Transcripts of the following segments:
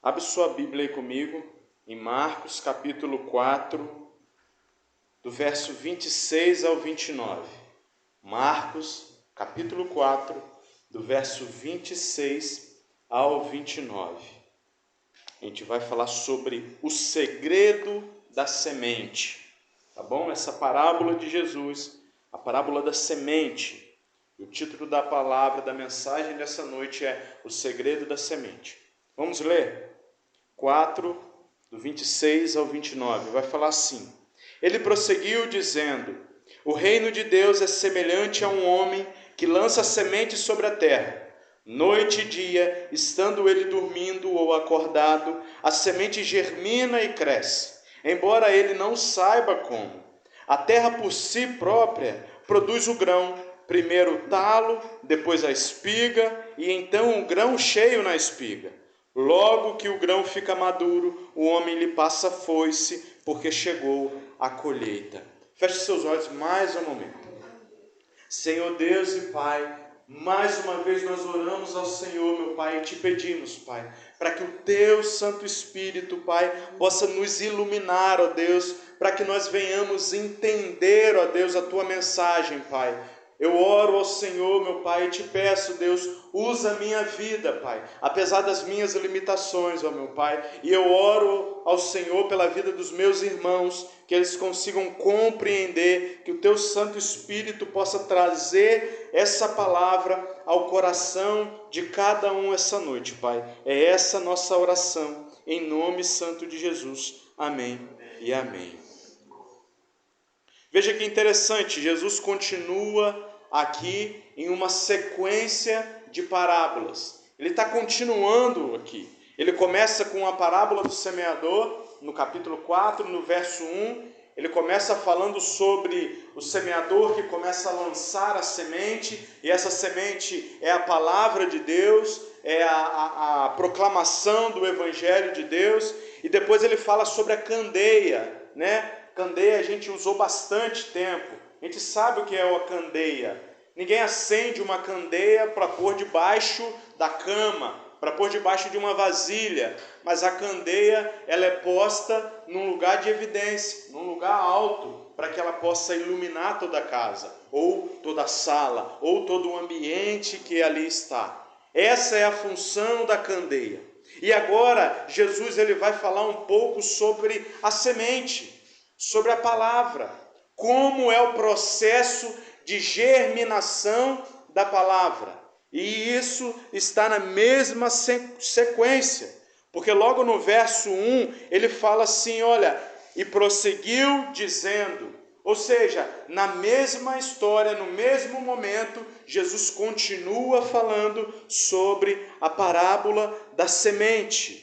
Abre sua Bíblia aí comigo, em Marcos capítulo 4, do verso 26 ao 29. Marcos capítulo 4, do verso 26 ao 29. A gente vai falar sobre o segredo da semente, tá bom? Essa parábola de Jesus, a parábola da semente. O título da palavra, da mensagem dessa noite é O Segredo da Semente. Vamos ler? 4, do 26 ao 29, vai falar assim: Ele prosseguiu dizendo: O reino de Deus é semelhante a um homem que lança semente sobre a terra. Noite e dia, estando ele dormindo ou acordado, a semente germina e cresce, embora ele não saiba como. A terra por si própria produz o grão, primeiro o talo, depois a espiga, e então o grão cheio na espiga. Logo que o grão fica maduro, o homem lhe passa a foice, porque chegou a colheita. Feche seus olhos mais um momento. Senhor Deus e Pai, mais uma vez nós oramos ao Senhor, meu Pai, e te pedimos, Pai, para que o Teu Santo Espírito, Pai, possa nos iluminar, ó Deus, para que nós venhamos entender, ó Deus, a Tua mensagem, Pai. Eu oro ao Senhor, meu Pai, e te peço, Deus, usa a minha vida, Pai, apesar das minhas limitações, ó meu Pai, e eu oro ao Senhor pela vida dos meus irmãos, que eles consigam compreender, que o Teu Santo Espírito possa trazer essa palavra ao coração de cada um essa noite, Pai. É essa nossa oração, em nome santo de Jesus. Amém e amém. Veja que interessante, Jesus continua aqui em uma sequência de parábolas. Ele está continuando aqui. Ele começa com a parábola do semeador, no capítulo 4, no verso 1. Ele começa falando sobre o semeador que começa a lançar a semente, e essa semente é a palavra de Deus, é a proclamação do Evangelho de Deus. E depois ele fala sobre a candeia, né? Candeia a gente usou bastante tempo. A gente sabe o que é a candeia. Ninguém acende uma candeia para pôr debaixo da cama, para pôr debaixo de uma vasilha. Mas a candeia, ela é posta num lugar de evidência, num lugar alto, para que ela possa iluminar toda a casa, ou toda a sala, ou todo o ambiente que ali está. Essa é a função da candeia. E agora, Jesus ele vai falar um pouco sobre a semente, sobre a palavra, como é o processo de germinação da palavra. E isso está na mesma sequência, porque logo no verso 1 ele fala assim, olha, e prosseguiu dizendo, ou seja, na mesma história, no mesmo momento, Jesus continua falando sobre a parábola da semente.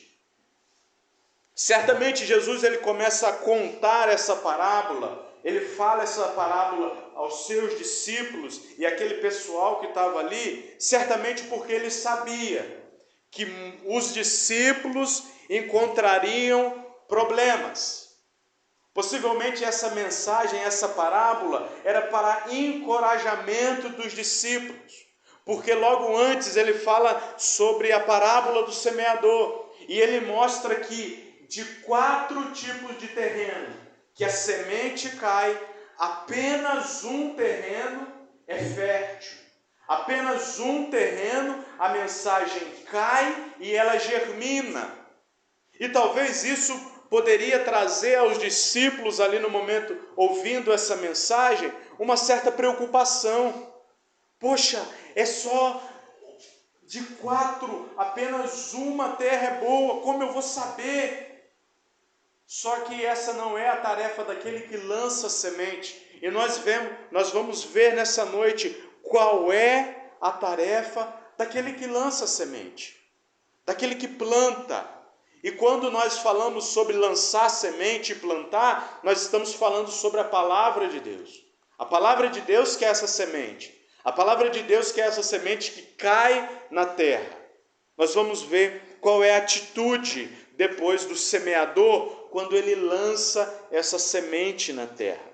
Certamente Jesus ele começa a contar essa parábola, ele fala essa parábola aos seus discípulos e aquele pessoal que estava ali, certamente porque ele sabia que os discípulos encontrariam problemas. Possivelmente essa mensagem, essa parábola era para encorajamento dos discípulos, porque logo antes ele fala sobre a parábola do semeador e ele mostra que de 4 tipos de terreno que a semente cai, apenas um terreno é fértil. Apenas um terreno a mensagem cai e ela germina. E talvez isso poderia trazer aos discípulos ali no momento, ouvindo essa mensagem, uma certa preocupação. Poxa, é só de 4, apenas uma terra é boa, como eu vou saber? Só que essa não é a tarefa daquele que lança a semente. E nós vamos ver nessa noite qual é a tarefa daquele que lança a semente, daquele que planta. E quando nós falamos sobre lançar semente e plantar, nós estamos falando sobre a palavra de Deus. A palavra de Deus que é essa semente. A palavra de Deus que é essa semente que cai na terra. Nós vamos ver qual é a atitude depois do semeador quando ele lança essa semente na terra.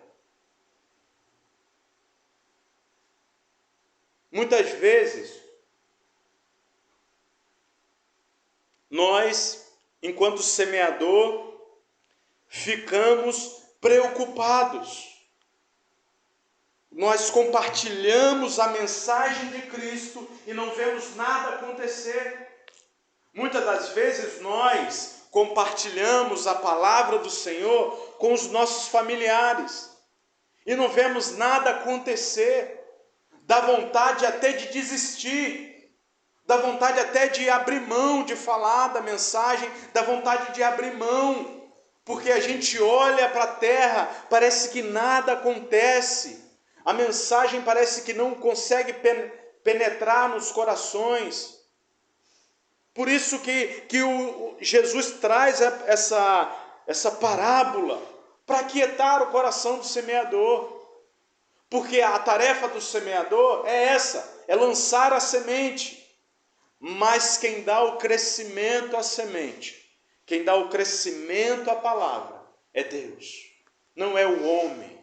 Muitas vezes, nós enquanto semeador, ficamos preocupados. Nós compartilhamos a mensagem de Cristo e não vemos nada acontecer. Muitas das vezes nós compartilhamos a palavra do Senhor com os nossos familiares e não vemos nada acontecer. Dá vontade até de desistir, dá vontade até de abrir mão de falar da mensagem, dá vontade de abrir mão, porque a gente olha para a terra, parece que nada acontece, a mensagem parece que não consegue penetrar nos corações. Por isso que Jesus traz essa parábola para aquietar o coração do semeador. Porque a tarefa do semeador é essa, é lançar a semente. Mas quem dá o crescimento à semente, quem dá o crescimento à palavra, é Deus, não é o homem.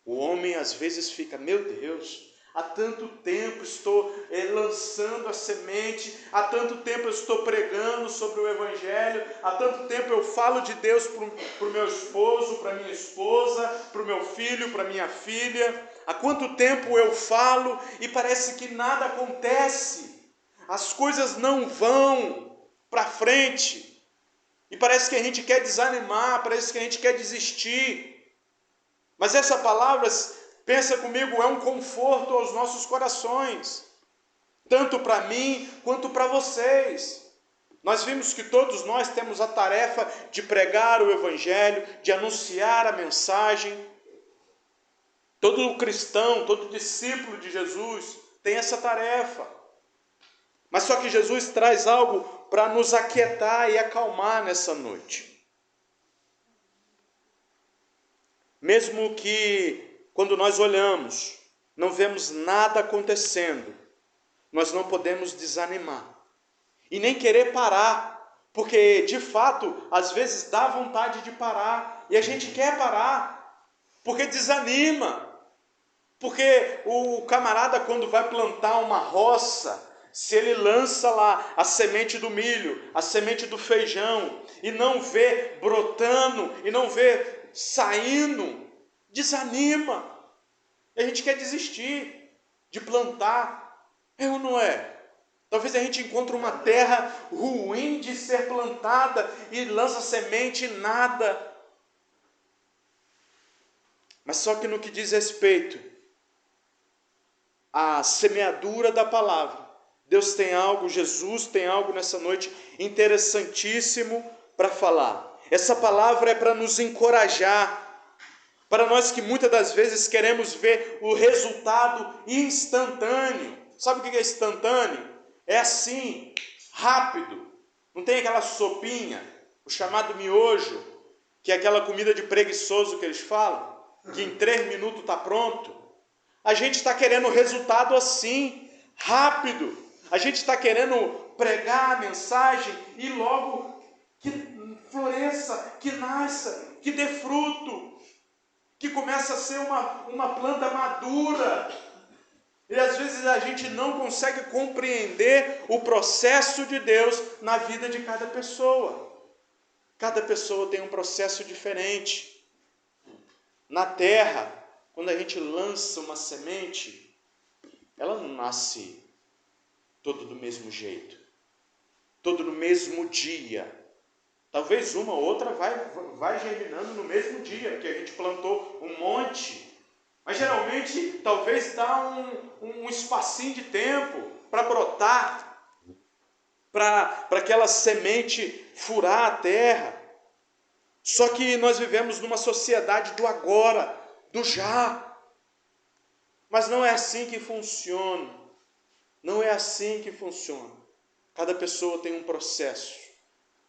O homem às vezes fica, meu Deus, há tanto tempo estou lançando a semente, há tanto tempo eu estou pregando sobre o Evangelho, há tanto tempo eu falo de Deus para o meu esposo, para a minha esposa, para o meu filho, para a minha filha. Há quanto tempo eu falo e parece que nada acontece, as coisas não vão para frente, e parece que a gente quer desanimar, parece que a gente quer desistir. Mas essa palavra, pensa comigo, é um conforto aos nossos corações, tanto para mim quanto para vocês. Nós vimos que todos nós temos a tarefa de pregar o Evangelho, de anunciar a mensagem. Todo cristão, todo discípulo de Jesus tem essa tarefa. Mas só que Jesus traz algo para nos aquietar e acalmar nessa noite. Mesmo que quando nós olhamos, não vemos nada acontecendo, nós não podemos desanimar e nem querer parar, porque de fato, às vezes dá vontade de parar e a gente quer parar, porque desanima, porque o camarada quando vai plantar uma roça, se ele lança lá a semente do milho, a semente do feijão e não vê brotando e não vê saindo, desanima, e a gente quer desistir de plantar, é ou não é? Talvez a gente encontre uma terra ruim de ser plantada e lança semente e nada. Mas só que no que diz respeito à semeadura da palavra, Deus tem algo, Jesus tem algo nessa noite interessantíssimo para falar. Essa palavra é para nos encorajar, para nós que muitas das vezes queremos ver o resultado instantâneo. Sabe o que é instantâneo? É assim, rápido. Não tem aquela sopinha, o chamado miojo, que é aquela comida de preguiçoso que eles falam, que em 3 minutos está pronto. A gente está querendo resultado assim, rápido. A gente está querendo pregar a mensagem e logo que floresça, que nasça, que dê fruto, que começa a ser uma planta madura. E às vezes a gente não consegue compreender o processo de Deus na vida de cada pessoa. Cada pessoa tem um processo diferente. Na terra, quando a gente lança uma semente, ela não nasce todo do mesmo jeito, todo no mesmo dia. Talvez uma ou outra vai germinando no mesmo dia, porque a gente plantou um monte. Mas geralmente, talvez dá um espacinho de tempo para brotar, para aquela semente furar a terra. Só que nós vivemos numa sociedade do agora, do já. Mas não é assim que funciona. Não é assim que funciona. Cada pessoa tem um processo.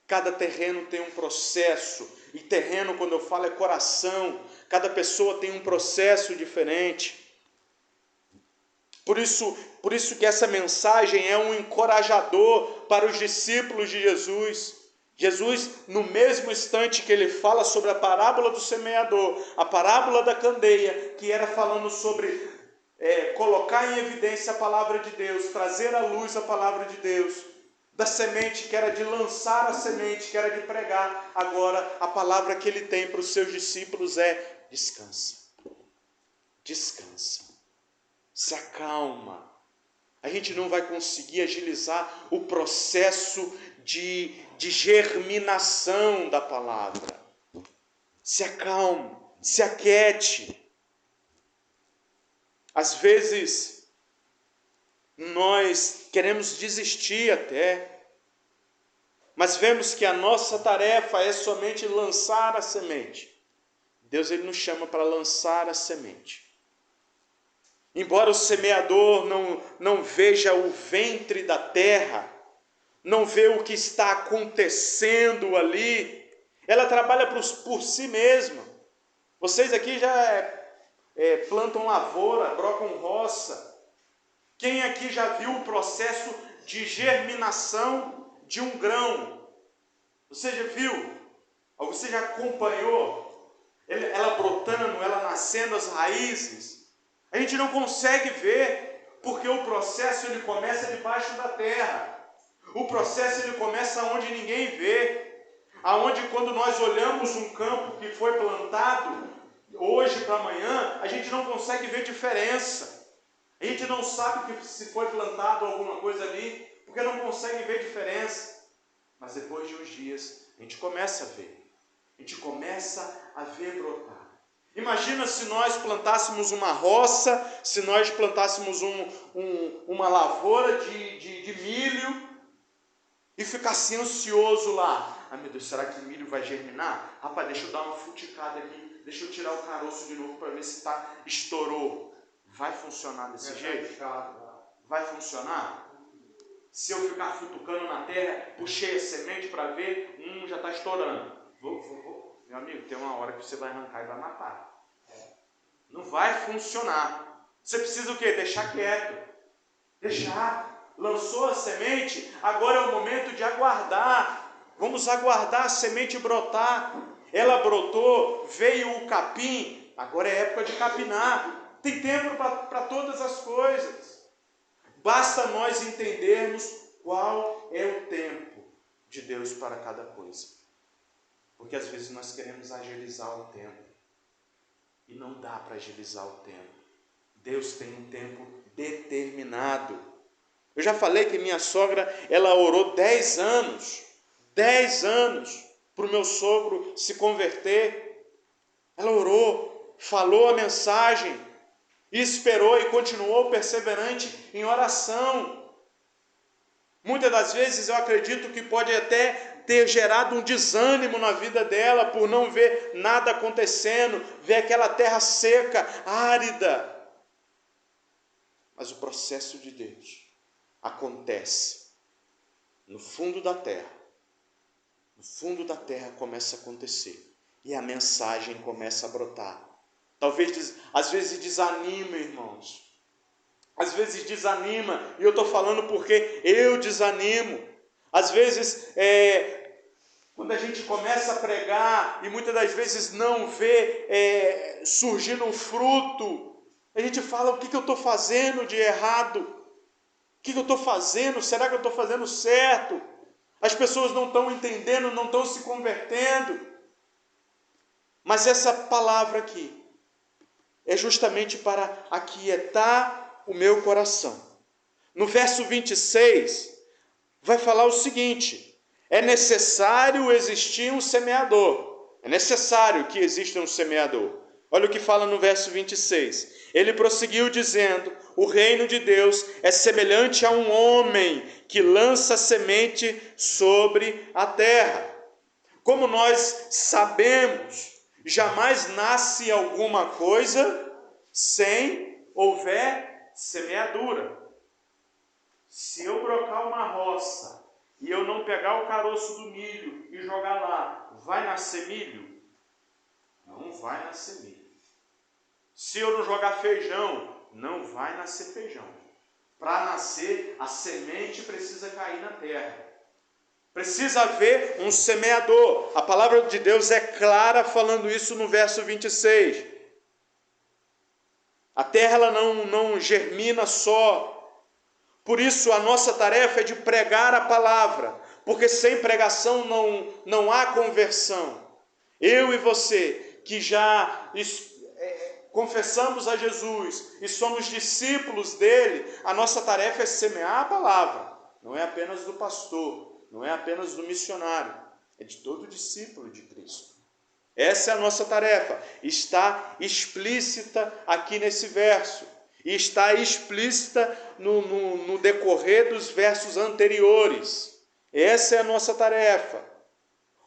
Cada terreno tem um processo, e terreno, quando eu falo, é coração. Cada pessoa tem um processo diferente. Por isso que essa mensagem é um encorajador para os discípulos de Jesus. Jesus, no mesmo instante que ele fala sobre a parábola do semeador, a parábola da candeia, que era falando sobre colocar em evidência a palavra de Deus, trazer à luz a palavra de Deus, da semente, que era de lançar a semente, que era de pregar. Agora, a palavra que ele tem para os seus discípulos é: descansa, descansa, se acalma. A gente não vai conseguir agilizar o processo de germinação da palavra. Se acalme, se aquiete. Às vezes, nós queremos desistir até, mas vemos que a nossa tarefa é somente lançar a semente. Deus, ele nos chama para lançar a semente. Embora o semeador não veja o ventre da terra, não vê o que está acontecendo ali, ela trabalha por si mesma. Vocês aqui já plantam lavoura, brocam roça. Quem aqui já viu o processo de germinação de um grão? Você já viu? Ou você já acompanhou ela brotando, ela nascendo, as raízes? A gente não consegue ver, porque o processo ele começa debaixo da terra. O processo ele começa onde ninguém vê. Aonde quando nós olhamos um campo que foi plantado, hoje para amanhã, a gente não consegue ver diferença. A gente não sabe que se foi plantado alguma coisa ali, porque não consegue ver diferença. Mas depois de uns dias, a gente começa a ver. A gente começa a ver brotar. Imagina se nós plantássemos uma roça, se nós plantássemos uma lavoura de milho e ficasse ansioso lá. Ai meu Deus, será que o milho vai germinar? Rapaz, deixa eu dar uma futicada aqui, deixa eu tirar o caroço de novo para ver se estourou. Vai funcionar desse jeito? Vai funcionar? Se eu ficar futucando na terra, puxei a semente para ver, já está estourando. Meu amigo, tem uma hora que você vai arrancar e vai matar. Não vai funcionar. Você precisa o quê? Deixar quieto. Deixar. Lançou a semente, agora é o momento de aguardar. Vamos aguardar a semente brotar. Ela brotou, veio o capim, agora é época de capinar. Tem tempo para todas as coisas. Basta nós entendermos qual é o tempo de Deus para cada coisa. Porque às vezes nós queremos agilizar o tempo. E não dá para agilizar o tempo. Deus tem um tempo determinado. Eu já falei que minha sogra, ela orou 10 anos. 10 anos para o meu sogro se converter. Ela orou, falou a mensagem, e esperou e continuou perseverante em oração. Muitas das vezes eu acredito que pode até ter gerado um desânimo na vida dela por não ver nada acontecendo, ver aquela terra seca, árida. Mas o processo de Deus acontece no fundo da terra. No fundo da terra começa a acontecer e a mensagem começa a brotar. Talvez, às vezes desanima, irmãos. Às vezes desanima, e eu estou falando porque eu desanimo. Às vezes, quando a gente começa a pregar e muitas das vezes não vê surgindo um fruto, a gente fala: o que eu estou fazendo de errado? O que eu estou fazendo? Será que eu estou fazendo certo? As pessoas não estão entendendo, não estão se convertendo. Mas essa palavra aqui é justamente para aquietar o meu coração. No verso 26, vai falar o seguinte: é necessário existir um semeador. É necessário que exista um semeador. Olha o que fala no verso 26. Ele prosseguiu dizendo: o reino de Deus é semelhante a um homem que lança semente sobre a terra. Como nós sabemos, jamais nasce alguma coisa sem houver semeadura. Se eu brocar uma roça e eu não pegar o caroço do milho e jogar lá, vai nascer milho? Não vai nascer milho. Se eu não jogar feijão, não vai nascer feijão. Para nascer, a semente precisa cair na terra. Precisa haver um semeador. A palavra de Deus é clara falando isso no verso 26. A terra ela não germina só. Por isso, a nossa tarefa é de pregar a palavra, porque sem pregação não há conversão. Eu e você, que já confessamos a Jesus e somos discípulos dele, a nossa tarefa é semear a palavra. Não é apenas do pastor, não é apenas do missionário, é de todo discípulo de Cristo. Essa é a nossa tarefa, está explícita aqui nesse verso, e está explícita no decorrer dos versos anteriores. Essa é a nossa tarefa.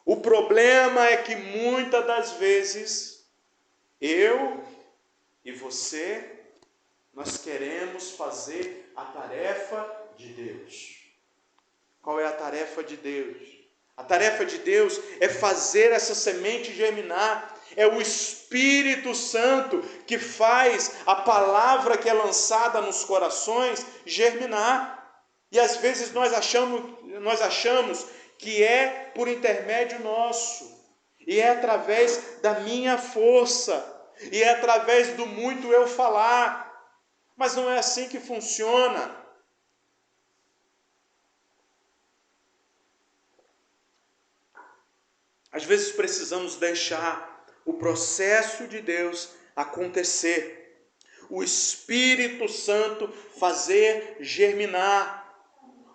O problema é que muitas das vezes, eu e você, nós queremos fazer a tarefa de Deus. Qual é a tarefa de Deus? A tarefa de Deus é fazer essa semente germinar. É o Espírito Santo que faz a palavra que é lançada nos corações germinar. E às vezes nós achamos que é por intermédio nosso, e é através da minha força, e é através do muito eu falar. Mas não é assim que funciona. Às vezes precisamos deixar o processo de Deus acontecer, o Espírito Santo fazer germinar.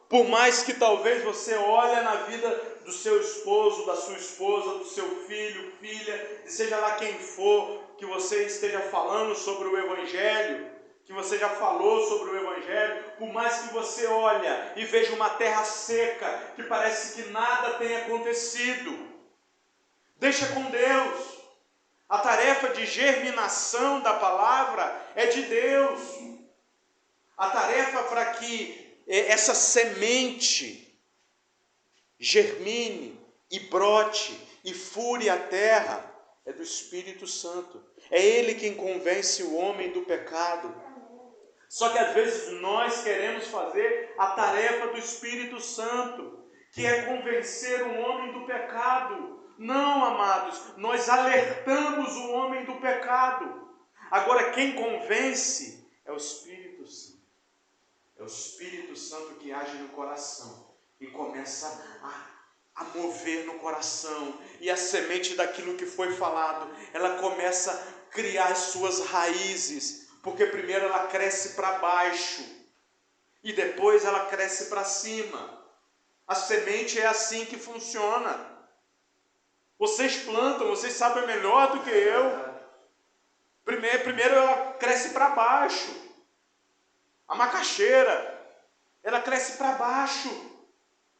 Por mais que talvez você olhe na vida do seu esposo, da sua esposa, do seu filho, filha, seja lá quem for, que você esteja falando sobre o Evangelho, que você já falou sobre o Evangelho, por mais que você olhe e veja uma terra seca, que parece que nada tem acontecido, deixa com Deus. A tarefa de germinação da palavra é de Deus. A tarefa para que essa semente germine e brote e fure a terra é do Espírito Santo. É Ele quem convence o homem do pecado. Só que às vezes nós queremos fazer a tarefa do Espírito Santo, que é convencer o homem do pecado. Não, amados, nós alertamos o homem do pecado. Agora, quem convence é o Espírito Santo. É o Espírito Santo que age no coração e começa a mover no coração. E a semente daquilo que foi falado, ela começa a criar as suas raízes. Porque primeiro ela cresce para baixo e depois ela cresce para cima. A semente é assim que funciona. Vocês plantam, vocês sabem melhor do que eu. Primeiro ela cresce para baixo. A macaxeira, ela cresce para baixo.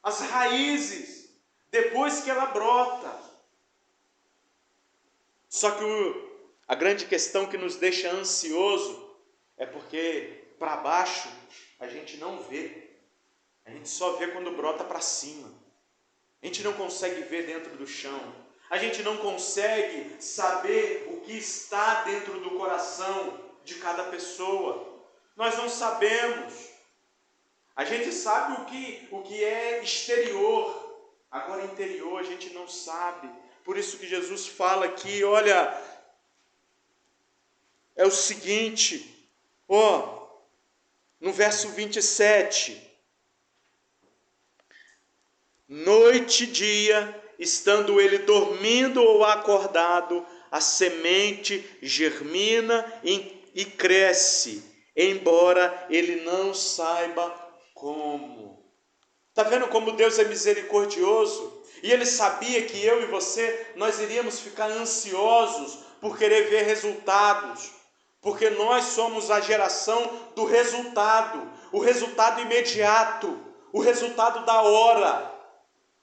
As raízes, depois que ela brota. Só que a grande questão que nos deixa ansioso é porque para baixo a gente não vê. A gente só vê quando brota para cima. A gente não consegue ver dentro do chão. A gente não consegue saber o que está dentro do coração de cada pessoa. Nós não sabemos. A gente sabe o que é exterior. Agora interior a gente não sabe. Por isso que Jesus fala aqui, olha, é o seguinte, no verso 27, noite e dia, estando ele dormindo ou acordado, a semente germina e cresce, embora ele não saiba como. Está vendo como Deus é misericordioso? E Ele sabia que eu e você, nós iríamos ficar ansiosos por querer ver resultados, porque nós somos a geração do resultado, o resultado imediato, o resultado da hora,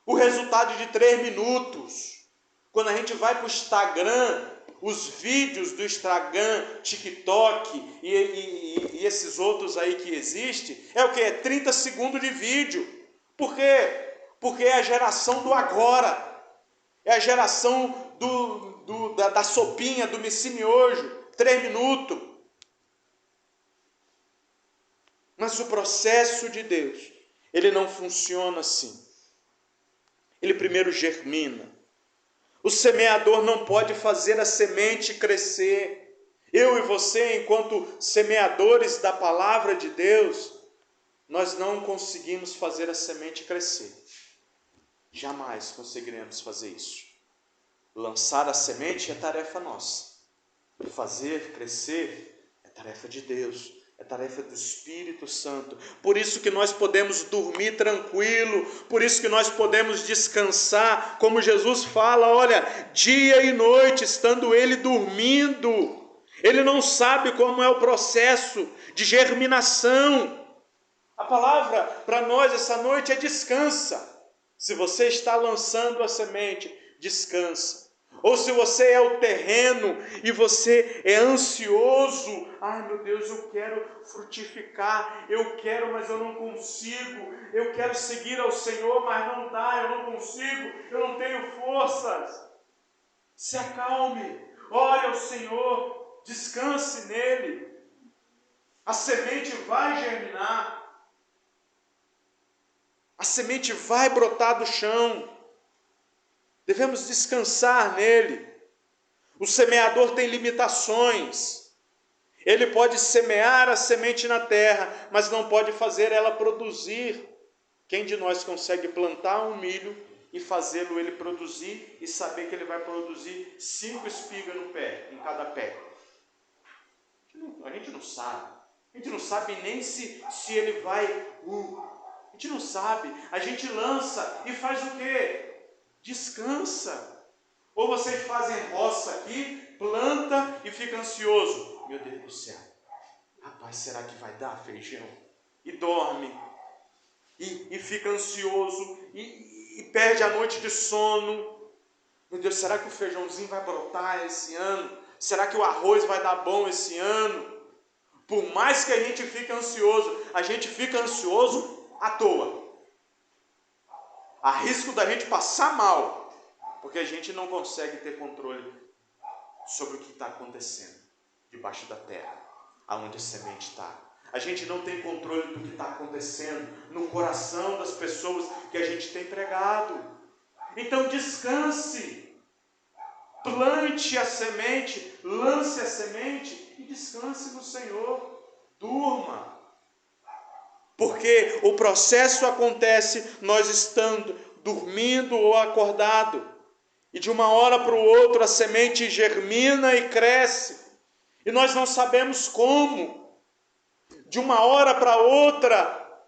o resultado de 3 minutos. Quando a gente vai para o Instagram, os vídeos do Instagram, TikTok e esses outros aí que existem, é o que? É 30 segundos de vídeo. Por quê? Porque é a geração do agora, é a geração da sopinha, do missimiojo, 3 minutos. Mas o processo de Deus, ele não funciona assim. Ele primeiro germina. O semeador não pode fazer a semente crescer. Eu e você, enquanto semeadores da palavra de Deus, nós não conseguimos fazer a semente crescer. Jamais conseguiremos fazer isso. Lançar a semente é tarefa nossa. Fazer crescer é tarefa de Deus, é tarefa do Espírito Santo. Por isso que nós podemos dormir tranquilo, por isso que nós podemos descansar, como Jesus fala, olha, dia e noite, estando Ele dormindo. Ele não sabe como é o processo de germinação. A palavra para nós essa noite é descansa. Se você está lançando a semente, descansa. Ou se você é o terreno e você é ansioso, ai meu Deus, eu quero frutificar, eu quero, mas eu não consigo, eu quero seguir ao Senhor, mas não dá, eu não consigo, eu não tenho forças. Se acalme, ore ao Senhor, descanse nele. A semente vai germinar. A semente vai brotar do chão. Devemos descansar nele. O semeador tem limitações. Ele pode semear a semente na terra, mas não pode fazer ela produzir. Quem de nós consegue plantar um milho e fazê-lo ele produzir e saber que ele vai produzir 5 espigas no pé, em cada pé? A gente não sabe. A gente não sabe nem se ele vai... A gente não sabe. A gente lança e faz o quê? Descansa. Ou vocês fazem roça aqui, planta e fica ansioso. Meu Deus do céu. Rapaz, será que vai dar feijão? E dorme. E fica ansioso. E perde a noite de sono. Meu Deus, será que o feijãozinho vai brotar esse ano? Será que o arroz vai dar bom esse ano? Por mais que a gente fique ansioso, a gente fica ansioso à toa. Há risco da gente passar mal, porque a gente não consegue ter controle sobre o que está acontecendo debaixo da terra, aonde a semente está. A gente não tem controle do que está acontecendo no coração das pessoas que a gente tem pregado. Então descanse, plante a semente, lance a semente e descanse no Senhor. Durma. Porque o processo acontece nós estando dormindo ou acordado. E de uma hora para o outro a semente germina e cresce. E nós não sabemos como. De uma hora para outra,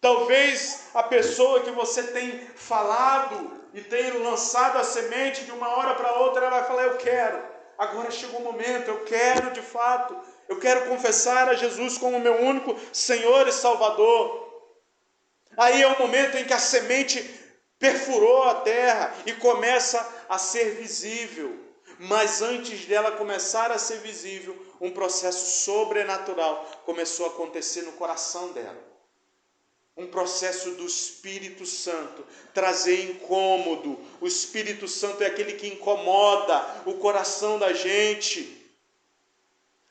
talvez a pessoa que você tem falado e tem lançado a semente, de uma hora para outra ela vai falar, eu quero. Agora chegou o momento, eu quero de fato. Eu quero confessar a Jesus como meu único Senhor e Salvador. Aí é o momento em que a semente perfurou a terra e começa a ser visível. Mas antes dela começar a ser visível, um processo sobrenatural começou a acontecer no coração dela. Um processo do Espírito Santo, trazer incômodo. O Espírito Santo é aquele que incomoda o coração da gente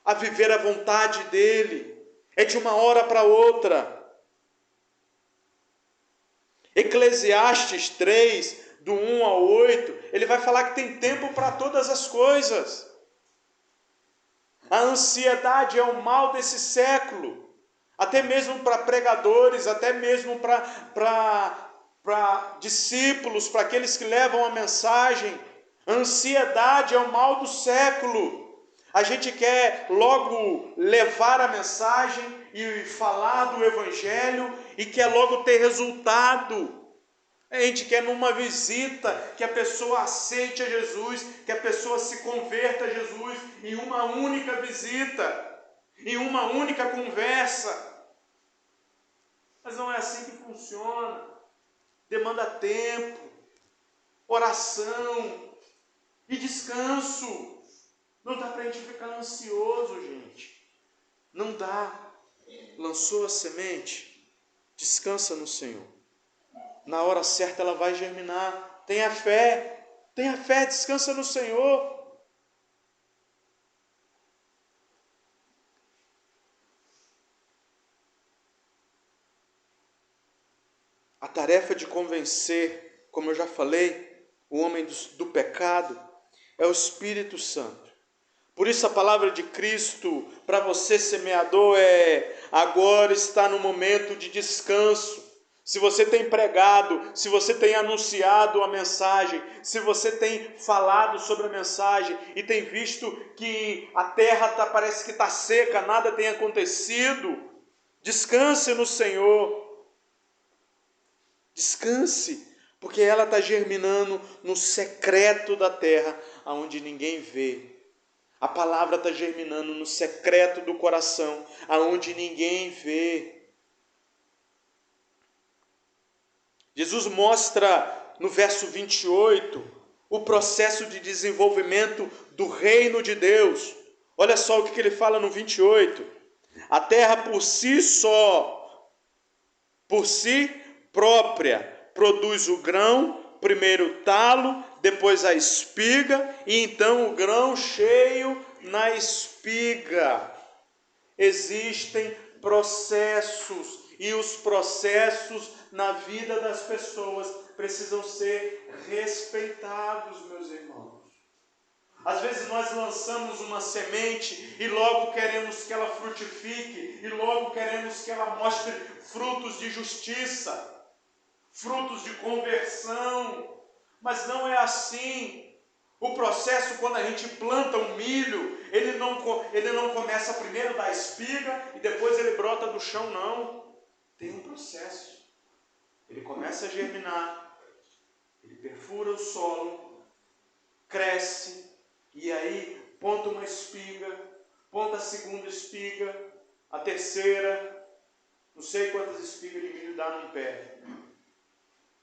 a viver a vontade dele. É de uma hora para outra. Eclesiastes 3, do 1 ao 8, ele vai falar que tem tempo para todas as coisas. A ansiedade é o mal desse século, até mesmo para pregadores, até mesmo para discípulos, para aqueles que levam a mensagem. A ansiedade é o mal do século. A gente quer logo levar a mensagem e falar do Evangelho e quer logo ter resultado. A gente quer numa visita que a pessoa aceite a Jesus, que a pessoa se converta a Jesus em uma única visita, em uma única conversa. Mas não é assim que funciona. Demanda tempo, oração e descanso. Não dá para a gente ficar ansioso, gente. Não dá. Lançou a semente, descansa no Senhor. Na hora certa ela vai germinar. Tenha fé, descansa no Senhor. A tarefa de convencer, como eu já falei, o homem do pecado, é o Espírito Santo. Por isso a palavra de Cristo para você, semeador, agora está no momento de descanso. Se você tem pregado, se você tem anunciado a mensagem, se você tem falado sobre a mensagem e tem visto que a terra parece que está seca, nada tem acontecido, descanse no Senhor. Descanse, porque ela está germinando no secreto da terra, aonde ninguém vê. A palavra está germinando no secreto do coração, aonde ninguém vê. Jesus mostra no verso 28 o processo de desenvolvimento do reino de Deus. Olha só o que ele fala no 28. A terra por si só, por si própria, produz o grão, primeiro o talo, depois a espiga, e então o grão cheio na espiga. Existem processos, e os processos na vida das pessoas precisam ser respeitados, meus irmãos. Às vezes nós lançamos uma semente e logo queremos que ela frutifique, e logo queremos que ela mostre frutos de justiça, frutos de conversão, mas não é assim. O processo, quando a gente planta um milho, ele não começa primeiro da espiga e depois ele brota do chão, não. Tem um processo. Ele começa a germinar, ele perfura o solo, cresce, e aí ponta uma espiga, ponta a segunda espiga, a terceira, não sei quantas espigas de milho dá num pé,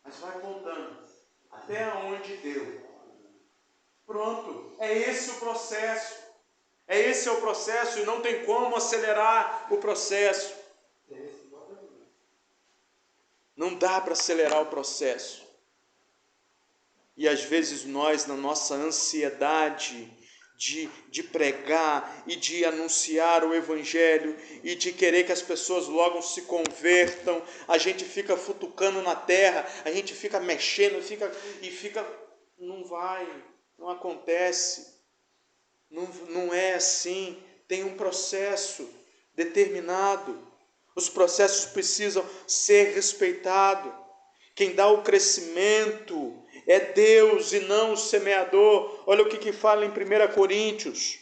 mas vai pontando, até onde deu. Pronto, é esse o processo. Esse é o processo, e não tem como acelerar o processo. Não dá para acelerar o processo. E às vezes nós, na nossa ansiedade de pregar e de anunciar o Evangelho e de querer que as pessoas logo se convertam, a gente fica futucando na terra, a gente fica mexendo, não vai, não acontece, não é assim, tem um processo determinado, os processos precisam ser respeitados. Quem dá o crescimento é Deus e não o semeador. Olha o que fala em 1 Coríntios.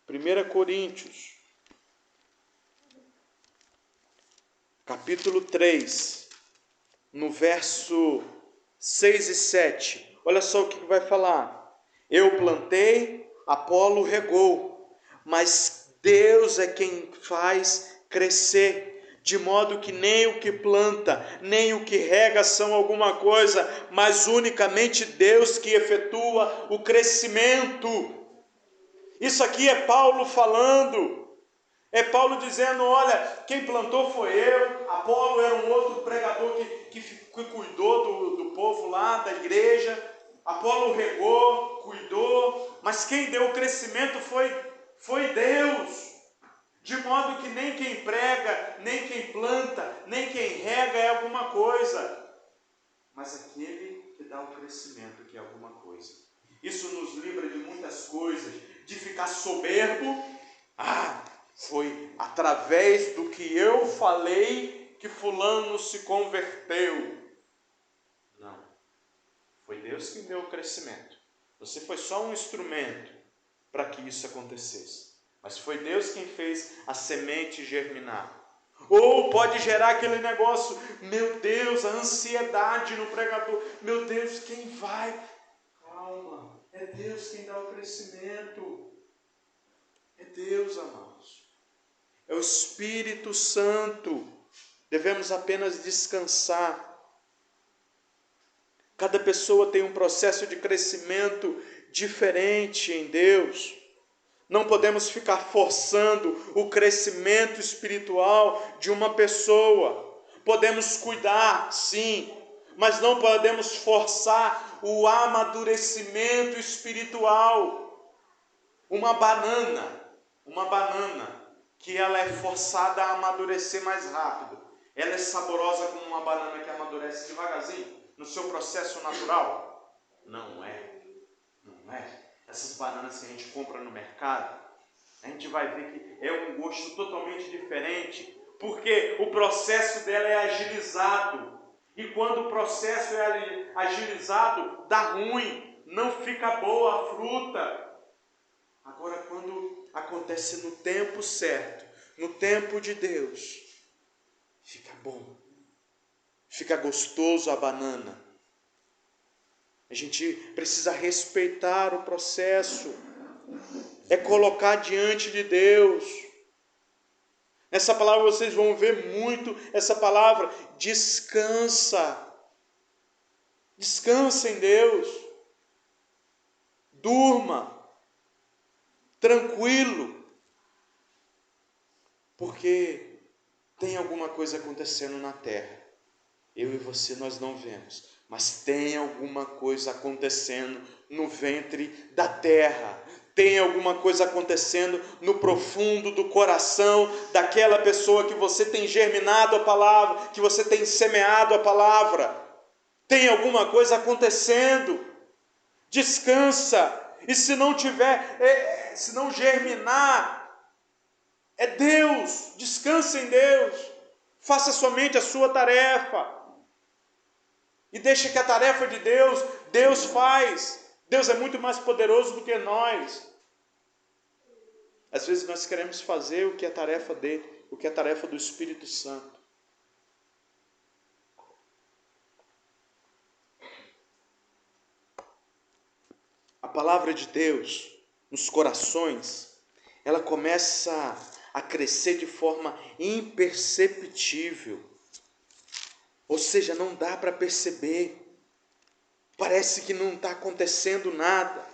1 Coríntios, capítulo 3, no verso 6 e 7. Olha só o que vai falar. Eu plantei, Apolo regou, mas Deus é quem faz crescer, de modo que nem o que planta, nem o que rega são alguma coisa, mas unicamente Deus que efetua o crescimento. Isso aqui é Paulo falando, é Paulo dizendo, olha, quem plantou foi eu, Apolo era um outro pregador que cuidou do povo lá, da igreja, Apolo regou, cuidou, mas quem deu o crescimento foi Deus. De modo que nem quem prega, nem quem planta, nem quem rega é alguma coisa, mas aquele que dá o crescimento que é alguma coisa. Isso nos livra de muitas coisas, de ficar soberbo. Foi através do que eu falei que fulano se converteu. Não, foi Deus que deu o crescimento. Você foi só um instrumento para que isso acontecesse. Mas foi Deus quem fez a semente germinar. Ou pode gerar aquele negócio, meu Deus, a ansiedade no pregador. Meu Deus, quem vai? Calma, é Deus quem dá o crescimento. É Deus, amados. É o Espírito Santo. Devemos apenas descansar. Cada pessoa tem um processo de crescimento diferente em Deus. Não podemos ficar forçando o crescimento espiritual de uma pessoa. Podemos cuidar, sim, mas não podemos forçar o amadurecimento espiritual. Uma banana que ela é forçada a amadurecer mais rápido. Ela é saborosa como uma banana que amadurece devagarzinho, no seu processo natural. Não é. Não é? Essas bananas que a gente compra no mercado, a gente vai ver que é um gosto totalmente diferente, porque o processo dela é agilizado. E quando o processo é agilizado, dá ruim, não fica boa a fruta. Agora, quando acontece no tempo certo, no tempo de Deus, fica bom, fica gostoso a banana. A gente precisa respeitar o processo, é colocar diante de Deus. Nessa palavra vocês vão ver muito essa palavra, descansa. Descansa em Deus. Durma. Tranquilo. Porque tem alguma coisa acontecendo na terra. Eu e você nós não vemos, mas tem alguma coisa acontecendo no ventre da terra. Tem alguma coisa acontecendo no profundo do coração daquela pessoa que você tem germinado a palavra, que você tem semeado a palavra. Tem alguma coisa acontecendo. Descansa. E se não tiver, se não germinar, é Deus. Descansa em Deus. Faça somente a sua tarefa. E deixa que a tarefa de Deus, Deus faz. Deus é muito mais poderoso do que nós. Às vezes nós queremos fazer o que é tarefa dele, o que é tarefa do Espírito Santo. A palavra de Deus nos corações, ela começa a crescer de forma imperceptível. Ou seja, não dá para perceber. Parece que não está acontecendo nada.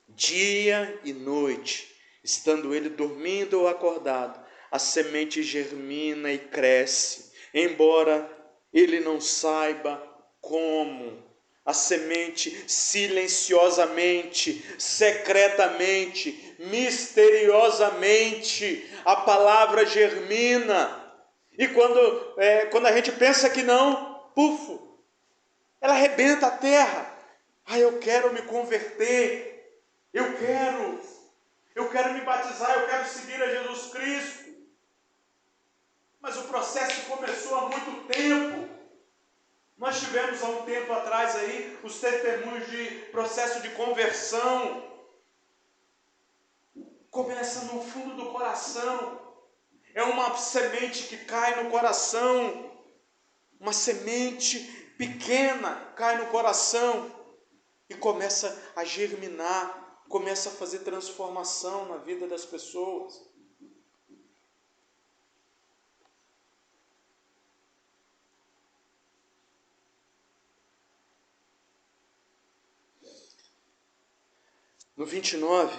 Dia e noite, estando ele dormindo ou acordado, a semente germina e cresce, embora ele não saiba como. A semente silenciosamente, secretamente, misteriosamente, a palavra germina. E quando a gente pensa que não, pufo, ela arrebenta a terra. Eu quero me converter. Eu quero me batizar, eu quero seguir a Jesus Cristo. Mas o processo começou há muito tempo. Nós tivemos há um tempo atrás aí os testemunhos de processo de conversão. Começa no fundo do coração. É uma semente que cai no coração. Uma semente pequena cai no coração e começa a germinar. Começa a fazer transformação na vida das pessoas. No 29,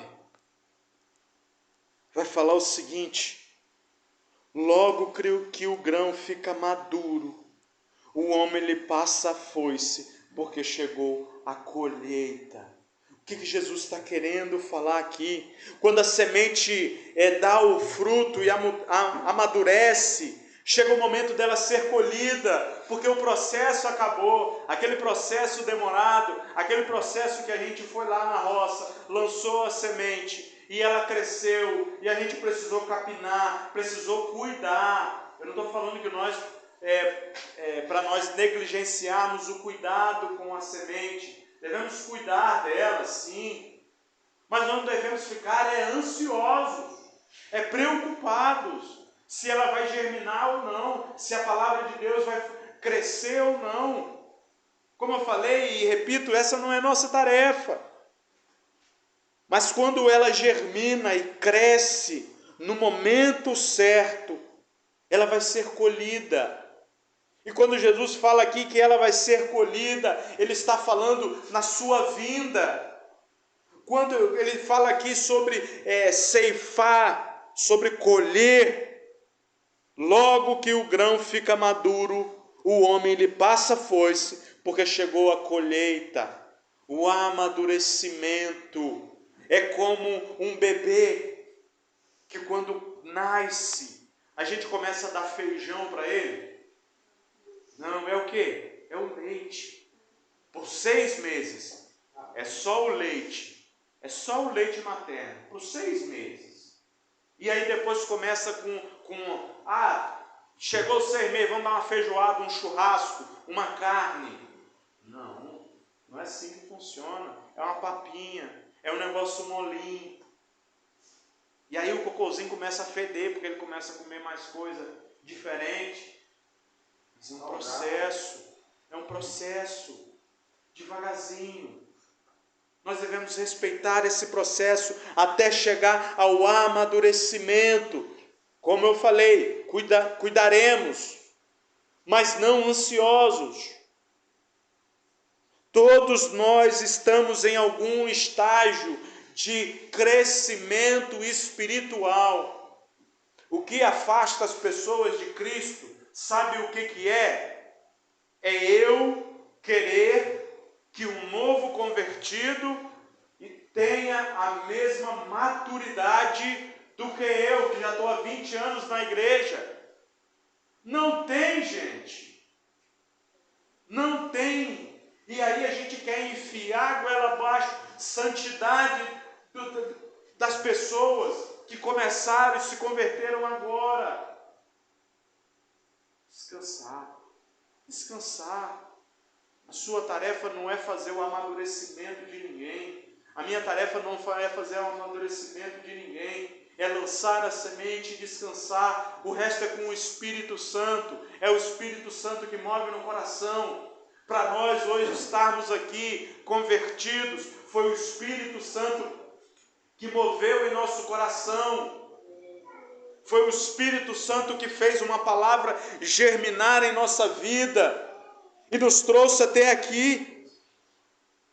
vai falar o seguinte: logo que o grão fica maduro, o homem lhe passa a foice, porque chegou a colheita. O que Jesus está querendo falar aqui? Quando a semente dá o fruto e amadurece, chega o momento dela ser colhida, porque o processo acabou, aquele processo demorado, aquele processo que a gente foi lá na roça, lançou a semente, e ela cresceu, e a gente precisou capinar, precisou cuidar. Eu não estou falando que nós, para nós negligenciarmos o cuidado com a semente. Devemos cuidar dela, sim, mas não devemos ficar ansiosos, preocupados, se ela vai germinar ou não, se a palavra de Deus vai crescer ou não. Como eu falei e repito, essa não é nossa tarefa. Mas quando ela germina e cresce, no momento certo, ela vai ser colhida. E quando Jesus fala aqui que ela vai ser colhida, Ele está falando na sua vinda. Quando Ele fala aqui sobre ceifar, sobre colher, logo que o grão fica maduro, o homem lhe passa a foice, porque chegou a colheita, o amadurecimento. É como um bebê, que quando nasce, a gente começa a dar feijão para ele. Não, é o quê? É o leite. por 6 meses. É só o leite. É só o leite materno. Por 6 meses. E aí depois começa chegou 6 meses, vamos dar uma feijoada, um churrasco, uma carne. Não, não é assim que funciona. É uma papinha, é um negócio molinho. E aí o cocôzinho começa a feder, porque ele começa a comer mais coisa diferente. Mas é um processo, devagarzinho. Nós devemos respeitar esse processo até chegar ao amadurecimento. Como eu falei, cuidaremos, mas não ansiosos. Todos nós estamos em algum estágio de crescimento espiritual. O que afasta as pessoas de Cristo, sabe o que é? É eu querer que um novo convertido tenha a mesma maturidade do que eu, que já estou há 20 anos na igreja. Não tem, gente. Não tem. E aí a gente quer enfiar a goela abaixo santidade das pessoas que começaram e se converteram agora. Descansar. Descansar. A sua tarefa não é fazer o amadurecimento de ninguém. A minha tarefa não é fazer o amadurecimento de ninguém. É lançar a semente e descansar. O resto é com o Espírito Santo. É o Espírito Santo que move no coração. Para nós hoje estarmos aqui convertidos, foi o Espírito Santo que moveu em nosso coração. Foi o Espírito Santo que fez uma palavra germinar em nossa vida e nos trouxe até aqui.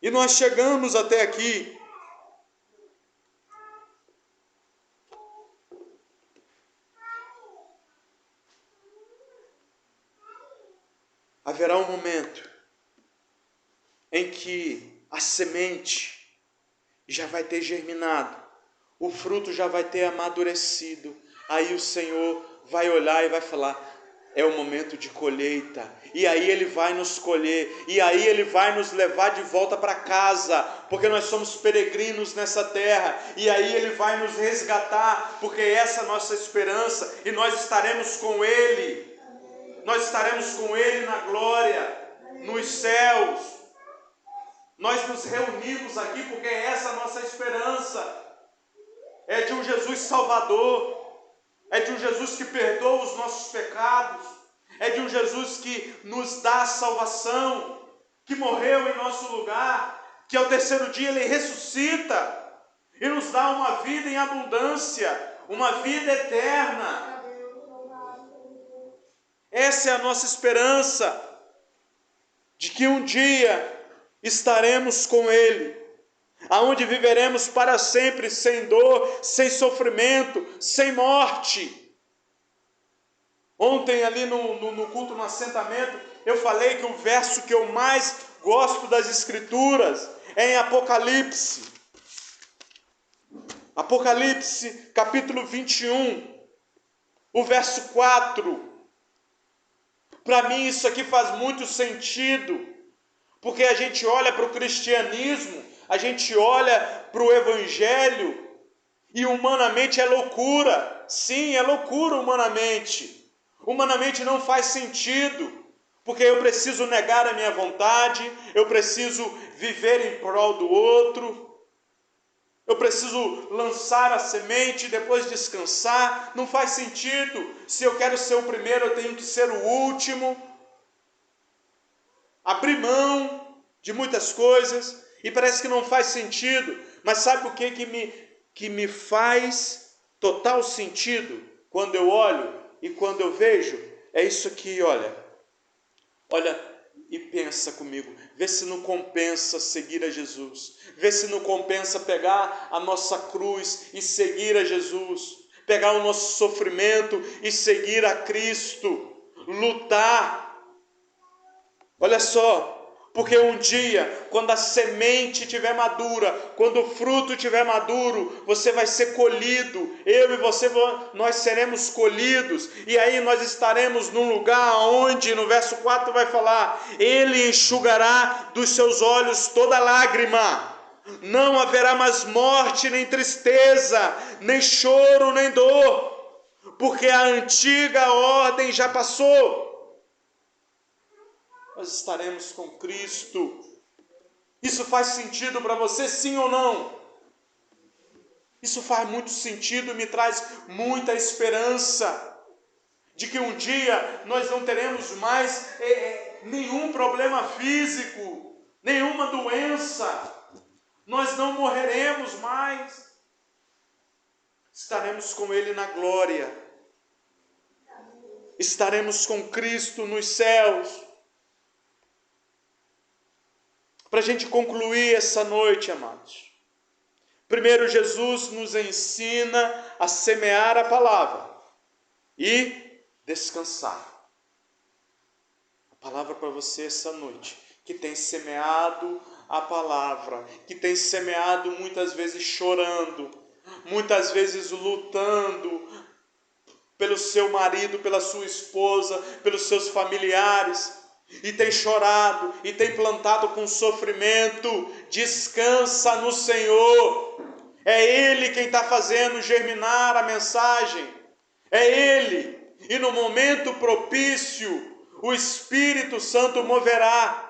E nós chegamos até aqui. Haverá um momento em que a semente já vai ter germinado, o fruto já vai ter amadurecido. Aí o Senhor vai olhar e vai falar: é o momento de colheita. E aí Ele vai nos colher. E aí Ele vai nos levar de volta para casa, porque nós somos peregrinos nessa terra. E aí Ele vai nos resgatar, porque essa é a nossa esperança. E nós estaremos com Ele. Nós estaremos com Ele na glória, nos céus. Nós nos reunimos aqui porque essa é a nossa esperança. É de um Jesus Salvador. É de um Jesus que perdoa os nossos pecados. É de um Jesus que nos dá salvação, que morreu em nosso lugar, que ao terceiro dia Ele ressuscita e nos dá uma vida em abundância, uma vida eterna. Essa é a nossa esperança, de que um dia estaremos com Ele, aonde viveremos para sempre, sem dor, sem sofrimento, sem morte. Ontem ali no culto, no assentamento, eu falei que o verso que eu mais gosto das Escrituras é em Apocalipse. Apocalipse, capítulo 21, o verso 4. Para mim isso aqui faz muito sentido, porque a gente olha para o cristianismo, a gente olha para o evangelho, e humanamente é loucura. Sim, é loucura humanamente. Humanamente não faz sentido, porque eu preciso negar a minha vontade, eu preciso viver em prol do outro, eu preciso lançar a semente e depois descansar. Não faz sentido. Se eu quero ser o primeiro, eu tenho que ser o último. Abrir mão de muitas coisas, e parece que não faz sentido. Mas sabe o que me faz total sentido quando eu olho e quando eu vejo? É isso aqui, olha e pensa comigo, vê se não compensa seguir a Jesus, vê se não compensa pegar a nossa cruz e seguir a Jesus, pegar o nosso sofrimento e seguir a Cristo, lutar. Olha só, Porque um dia, quando a semente estiver madura, quando o fruto estiver maduro, você vai ser colhido. Eu e você, nós seremos colhidos. E aí nós estaremos num lugar onde, no verso 4 vai falar: Ele enxugará dos seus olhos toda lágrima. Não haverá mais morte, nem tristeza, nem choro, nem dor. Porque a antiga ordem já passou. Nós estaremos com Cristo. Isso faz sentido para você, sim ou não? Isso faz muito sentido e me traz muita esperança de que um dia nós não teremos mais nenhum problema físico, nenhuma doença. Nós não morreremos mais. Estaremos com Ele na glória. Estaremos com Cristo nos céus. Para a gente concluir essa noite, amados. Primeiro, Jesus nos ensina a semear a palavra e descansar. A palavra para você essa noite, que tem semeado a palavra, que tem semeado muitas vezes chorando, muitas vezes lutando pelo seu marido, pela sua esposa, pelos seus familiares, e tem chorado, e tem plantado com sofrimento. Descansa no Senhor. É Ele quem está fazendo germinar a mensagem. É Ele. E no momento propício, o Espírito Santo moverá.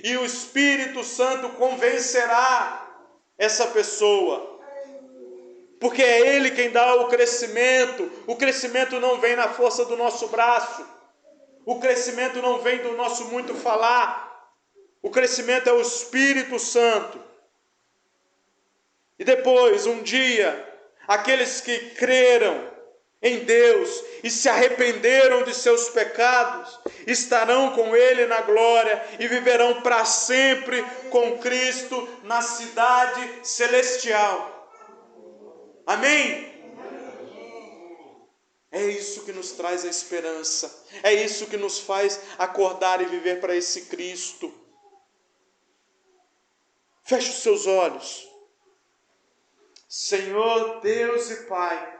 E o Espírito Santo convencerá essa pessoa. Porque é Ele quem dá o crescimento. O crescimento não vem na força do nosso braço. O crescimento não vem do nosso muito falar. O crescimento é o Espírito Santo. E depois, um dia, aqueles que creram em Deus e se arrependeram de seus pecados, estarão com Ele na glória e viverão para sempre com Cristo na cidade celestial. Amém? É isso que nos traz a esperança. É isso que nos faz acordar e viver para esse Cristo. Feche os seus olhos. Senhor, Deus e Pai.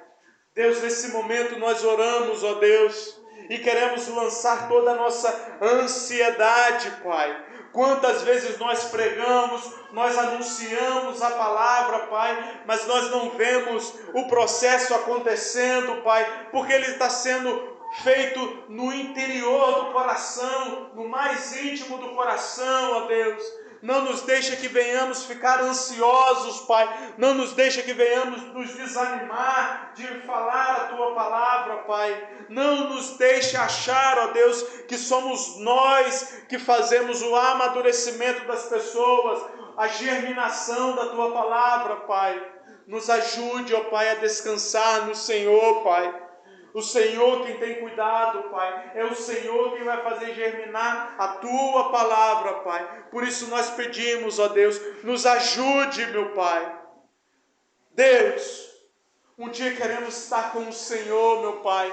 Deus, nesse momento nós oramos, ó Deus, e queremos lançar toda a nossa ansiedade, Pai. Quantas vezes nós pregamos, nós anunciamos a palavra, Pai, mas nós não vemos o processo acontecendo, Pai, porque ele está sendo feito no interior do coração, no mais íntimo do coração, ó Deus. Não nos deixa que venhamos ficar ansiosos, Pai. Não nos deixa que venhamos nos desanimar de falar a Tua palavra, Pai. Não nos deixe achar, ó Deus, que somos nós que fazemos o amadurecimento das pessoas, a germinação da Tua palavra, Pai. Nos ajude, ó Pai, a descansar no Senhor, Pai. O Senhor quem tem cuidado, Pai. É o Senhor quem vai fazer germinar a Tua palavra, Pai. Por isso nós pedimos, ó Deus, nos ajude, meu Pai. Deus, um dia queremos estar com o Senhor, meu Pai.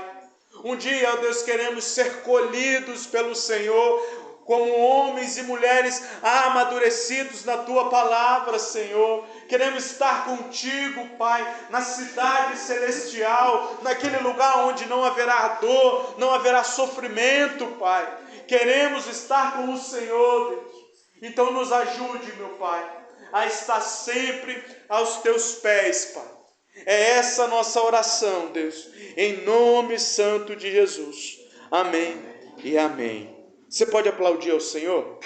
Um dia, ó Deus, queremos ser colhidos pelo Senhor, como homens e mulheres amadurecidos na Tua palavra, Senhor. Queremos estar contigo, Pai, na cidade celestial, naquele lugar onde não haverá dor, não haverá sofrimento, Pai. Queremos estar com o Senhor, Deus. Então nos ajude, meu Pai, a estar sempre aos Teus pés, Pai. É essa a nossa oração, Deus, em nome santo de Jesus. Amém e amém. Você pode aplaudir ao Senhor?